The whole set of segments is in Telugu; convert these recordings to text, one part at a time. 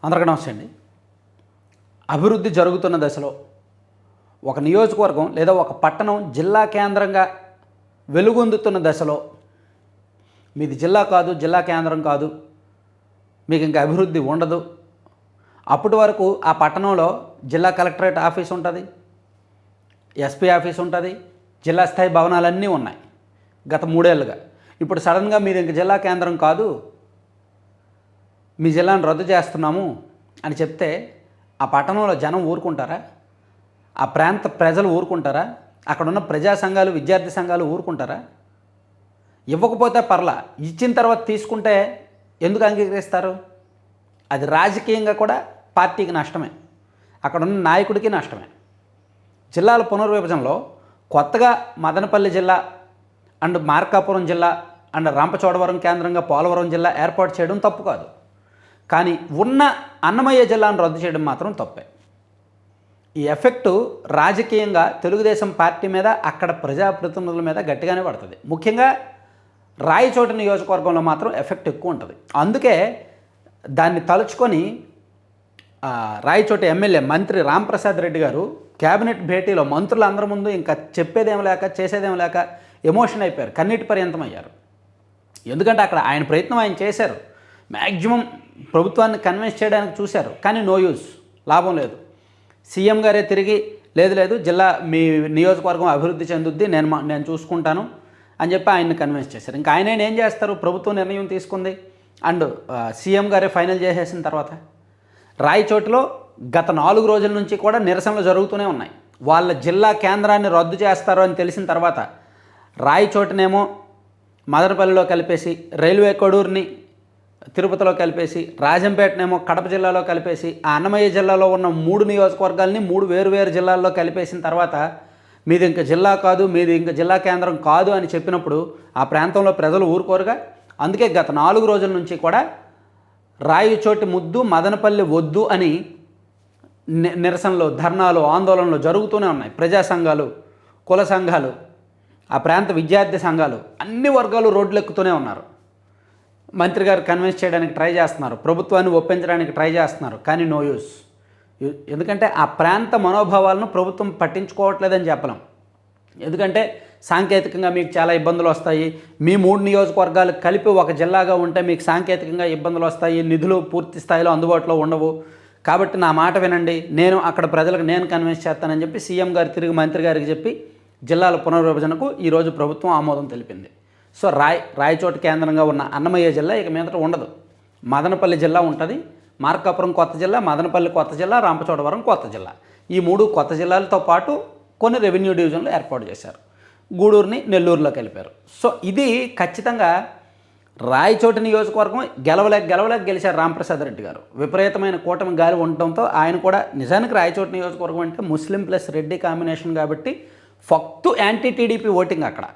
అందరికీ నమస్తే అండి. అభివృద్ధి జరుగుతున్న దశలో ఒక నియోజకవర్గం లేదా ఒక పట్టణం జిల్లా కేంద్రంగా వెలుగొందుతున్న దశలో మీది జిల్లా కాదు, జిల్లా కేంద్రం కాదు, మీకు ఇంకా అభివృద్ధి ఉండదు. అప్పటి వరకు ఆ పట్టణంలో జిల్లా కలెక్టరేట్ ఆఫీస్ ఉంటుంది, ఎస్పీ ఆఫీస్ ఉంటుంది, జిల్లా స్థాయి భవనాలన్నీ ఉన్నాయి గత 3 ఏళ్ళుగా. ఇప్పుడు సడన్గా మీరు ఇంక జిల్లా కేంద్రం కాదు, మీ జిల్లాను రద్దు చేస్తున్నాము అని చెప్తే ఆ పట్టణంలో జనం ఊరుకుంటారా? ఆ ప్రాంత ప్రజలు ఊరుకుంటారా? అక్కడున్న ప్రజా సంఘాలు, విద్యార్థి సంఘాలు ఊరుకుంటారా? ఇవ్వకపోతే పర్లా, ఇచ్చిన తర్వాత తీసుకుంటే ఎందుకు అంగీకరిస్తారు? అది రాజకీయంగా కూడా పార్టీకి నష్టమే, అక్కడున్న నాయకుడికి నష్టమే. జిల్లాల పునర్విభజనలో కొత్తగా మదనపల్లి జిల్లా అండ్ మార్కాపురం జిల్లా అండ్ రంపచోడవరం కేంద్రంగా పోలవరం జిల్లా ఏర్పాటు చేయడం తప్పు కాదు. కానీ ఉన్న అన్నమయ్య జిల్లాను రద్దు చేయడం మాత్రం తప్పే. ఈ ఎఫెక్టు రాజకీయంగా తెలుగుదేశం పార్టీ మీద, అక్కడ ప్రజాప్రతినిధుల మీద గట్టిగానే పడుతుంది. ముఖ్యంగా రాయచోటి నియోజకవర్గంలో మాత్రం ఎఫెక్ట్ ఎక్కువ ఉంటుంది. అందుకే దాన్ని తలుచుకొని రాయచోటి ఎమ్మెల్యే మంత్రి రాంప్రసాద్ రెడ్డి గారు కేబినెట్ భేటీలో మంత్రులందరి ముందు ఇంకా చెప్పేదేం లేక చేసేదేం లేక ఎమోషన్ అయిపోయారు, కన్నీటి పర్యంతం అయ్యారు. ఎందుకంటే అక్కడ ఆయన ప్రయత్నం ఆయన చేశారు, మ్యాక్సిమం ప్రభుత్వాన్ని కన్విన్స్ చేయడానికి చూశారు, కానీ నో యూజ్, లాభం లేదు. సీఎం గారే తిరిగి లేదు జిల్లా మీ నియోజకవర్గం అభివృద్ధి చెందుద్ది, నేను చూసుకుంటాను అని చెప్పి ఆయన్ని కన్విన్స్ చేశారు. ఇంకా ఆయన ఏం చేస్తారు? ప్రభుత్వం నిర్ణయం తీసుకుంది అండ్ సీఎం గారే ఫైనల్ చేసేసిన తర్వాత రాయచోటిలో గత 4 రోజుల నుంచి కూడా నిరసనలు జరుగుతూనే ఉన్నాయి. వాళ్ళ జిల్లా కేంద్రాన్ని రద్దు చేస్తారు అని తెలిసిన తర్వాత రాయచోటినేమో మదనపల్లిలో కలిపేసి, రైల్వే కొడూరుని తిరుపతిలో కలిపేసి, రాజంపేటనేమో కడప జిల్లాలో కలిపేసి, ఆ అన్నమయ్య జిల్లాలో ఉన్న 3 నియోజకవర్గాలని 3 వేరు జిల్లాల్లో కలిపేసిన తర్వాత మీది ఇంక జిల్లా కాదు, మీది ఇంక జిల్లా కేంద్రం కాదు అని చెప్పినప్పుడు ఆ ప్రాంతంలో ప్రజలు ఊరుకోరుగా. అందుకే గత 4 రోజుల నుంచి కూడా రాయచోటి ముద్దు, మదనపల్లి వద్దు అని నిరసనలు, ధర్నాలు, ఆందోళనలు జరుగుతూనే ఉన్నాయి. ప్రజా సంఘాలు, కుల సంఘాలు, ఆ ప్రాంత విద్యార్థి సంఘాలు, అన్ని వర్గాలు రోడ్లు ఎక్కుతూనే ఉన్నారు. మంత్రి గారు కన్విన్స్ చేయడానికి ట్రై చేస్తున్నారు, ప్రభుత్వాన్ని ఒప్పించడానికి ట్రై చేస్తున్నారు, కానీ నో యూస్. ఎందుకంటే ఆ ప్రాంత మనోభావాలను ప్రభుత్వం పట్టించుకోవట్లేదని చెప్పలేం. ఎందుకంటే సాంకేతికంగా మీకు చాలా ఇబ్బందులు వస్తాయి, మీ 3 నియోజకవర్గాలు కలిపి ఒక జిల్లాగా ఉంటే మీకు సాంకేతికంగా ఇబ్బందులు వస్తాయి, నిధులు పూర్తి స్థాయిలో అందుబాటులో ఉండవు, కాబట్టి నా మాట వినండి, నేను అక్కడ ప్రజలకు నేను కన్విన్స్ చేస్తానని చెప్పి సీఎం గారు తిరిగి మంత్రి గారికి చెప్పి జిల్లాల పునర్విభజనకు ఈరోజు ప్రభుత్వం ఆమోదం తెలిపింది. సో రాయచోటి కేంద్రంగా ఉన్న అన్నమయ్య జిల్లా ఇక మీదట ఉండదు, మదనపల్లి జిల్లా ఉంటుంది. మార్కాపురం కొత్త జిల్లా, మదనపల్లి కొత్త జిల్లా, రంపచోడవరం కొత్త జిల్లా, ఈ 3 కొత్త జిల్లాలతో పాటు కొన్ని రెవెన్యూ డివిజన్లు ఏర్పాటు చేశారు. గూడూరుని నెల్లూరులో కలిపారు. సో ఇది ఖచ్చితంగా రాయచోటి నియోజకవర్గం గెలవలేక గెలిచారు రాంప్రసాద్ రెడ్డి గారు. విపరీతమైన కూటమి గాలి ఉండటంతో ఆయన కూడా, నిజానికి రాయచోటి నియోజకవర్గం అంటే ముస్లిం ప్లస్ రెడ్డి కాంబినేషన్ కాబట్టి ఫక్తు యాంటీ టీడీపీ ఓటింగ్ అక్కడ.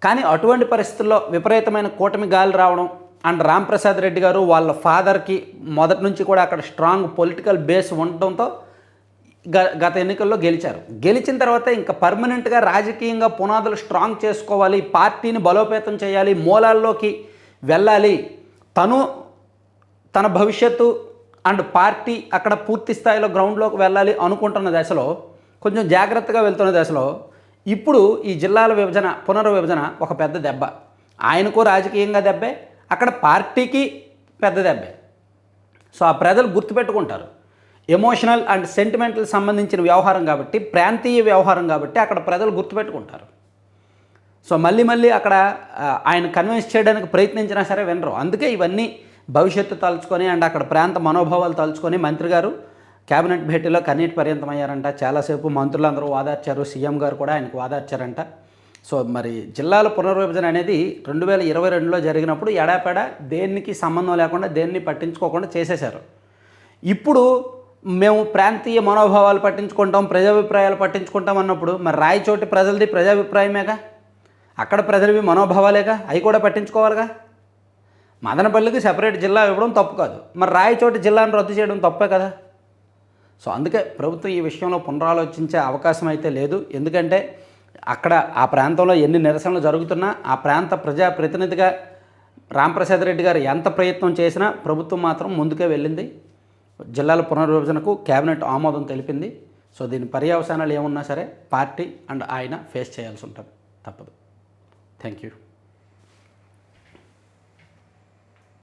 కానీ అటువంటి పరిస్థితుల్లో విపరీతమైన కూటమి గాలి రావడం అండ్ రాంప్రసాద్ రెడ్డి గారు వాళ్ళ ఫాదర్కి మొదటి నుంచి కూడా అక్కడ స్ట్రాంగ్ పొలిటికల్ బేస్ ఉండటంతో గత ఎన్నికల్లో గెలిచారు. గెలిచిన తర్వాత ఇంకా పర్మనెంట్గా రాజకీయంగా పునాదులు స్ట్రాంగ్ చేసుకోవాలి, పార్టీని బలోపేతం చేయాలి, మూలాల్లోకి వెళ్ళాలి, తన భవిష్యత్తు అండ్ పార్టీ అక్కడ పూర్తి స్థాయిలో గ్రౌండ్లోకి వెళ్ళాలి అనుకుంటున్న దశలో, కొంచెం జాగ్రత్తగా వెళ్తున్న దశలో ఇప్పుడు ఈ జిల్లాల పునర్విభజన ఒక పెద్ద దెబ్బ. ఆయనకు రాజకీయంగా దెబ్బే, అక్కడ పార్టీకి పెద్ద దెబ్బే. సో ఆ ప్రజలు గుర్తుపెట్టుకుంటారు. ఎమోషనల్ అండ్ సెంటిమెంటల్ సంబంధించిన వ్యవహారం కాబట్టి, ప్రాంతీయ వ్యవహారం కాబట్టి అక్కడ ప్రజలు గుర్తుపెట్టుకుంటారు. సో మళ్ళీ అక్కడ ఆయన కన్విన్స్ చేయడానికి ప్రయత్నించినా సరే వినరు. అందుకే ఇవన్నీ భవిష్యత్తు తలుచుకొని అండ్ అక్కడ ప్రాంత మనోభావాలు తలుచుకొని మంత్రి గారు కేబినెట్ భేటీలో కన్నీటి పర్యంతం అయ్యారంట. చాలాసేపు మంత్రులందరూ వాదార్చారు, సీఎం గారు కూడా ఆయనకు వాదార్చారంట. సో మరి జిల్లాల పునర్విభజన అనేది 2022లో జరిగినప్పుడు ఎడాపెడా దేనికి సంబంధం లేకుండా, దేన్ని పట్టించుకోకుండా చేసేశారు. ఇప్పుడు మేము ప్రాంతీయ మనోభావాలు పట్టించుకుంటాం, ప్రజాభిప్రాయాలు పట్టించుకుంటాం అన్నప్పుడు మరి రాయచోటి ప్రజలది ప్రజాభిప్రాయమేగా, అక్కడ ప్రజలవి మనోభావాలేగా, అవి కూడా పట్టించుకోవాలిగా. మదనపల్లికి సెపరేట్ జిల్లా ఇవ్వడం తప్పు కాదు, మరి రాయచోటి జిల్లాను రద్దు చేయడం తప్పే కదా. సో అందుకే ప్రభుత్వం ఈ విషయంలో పునరాలోచించే అవకాశం అయితే లేదు. ఎందుకంటే అక్కడ ఆ ప్రాంతంలో ఎన్ని నిరసనలు జరుగుతున్నా ఆ ప్రాంత ప్రజాప్రతినిధిగా రాంప్రసాద్ రెడ్డి గారు ఎంత ప్రయత్నం చేసినా ప్రభుత్వం మాత్రం ముందుకే వెళ్ళింది. జిల్లాల పునర్విభజనకు కేబినెట్ ఆమోదం తెలిపింది. సో దీని పర్యవసానాలు ఏమున్నా సరే పార్టీ అండ్ ఆయన ఫేస్ చేయాల్సి ఉంటుంది, తప్పదు. Thank you.